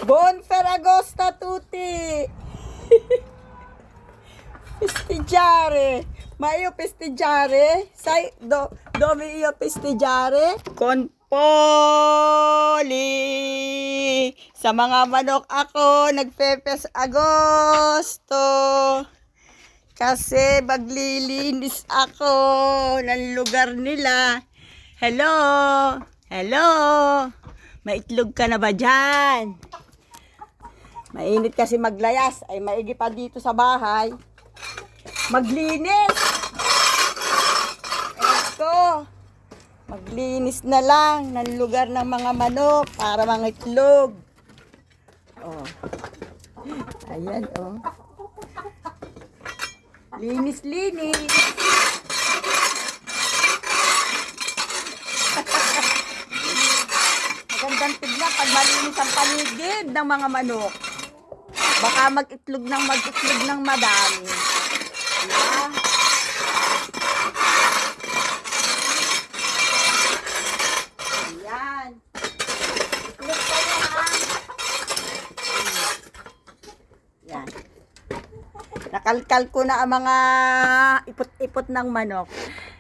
Buon Ferragosto tutti! Festeggiare! Ma io festeggiare? Sai, dove io festeggiare? Con Poli! Sa mga manok ako, nagpepes Agosto! Kasi maglilinis ako ng lugar nila. Hello! Hello! Maitlog ka na ba dyan? Mainit kasi maglayas. Ay maigi pa dito sa bahay. Maglinis! Eto. Maglinis na lang ng lugar ng mga manok para mga itlog. Oh. Ayan, oh. Linis-linis. Magandang tignan pag malinis ang paligid ng mga manok. Baka mag-itlog ng madami. Diba? Ayan. Itlog kayo ha. Ayan. Nakalkal ko na ang mga ipot-ipot ng manok.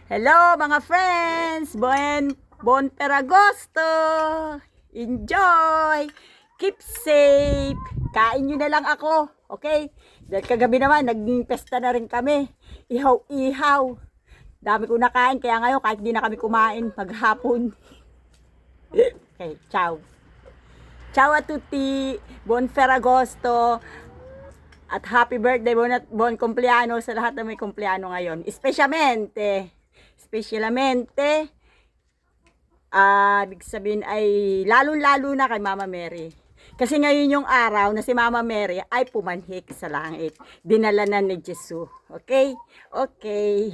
Hello mga friends! Buon Ferragosto! Enjoy! Keep safe! Kain nyo na lang ako, okay? Dahil kagabi naman, nagpesta na rin kami. Ihaw-ihaw. Dami ko nakain, kaya ngayon kahit di na kami kumain maghapon. Okay, ciao. Ciao a tutti! Buon Ferragosto! At happy birthday, buon compleanno sa lahat na may compleanno ngayon. Specialmente, ibig sabihin ay lalong-lalo na kay Mama Mary. Kasi ngayon yung araw na si Mama Mary ay pumanhik sa langit. Dinala na ni Jesus. Okay? Okay.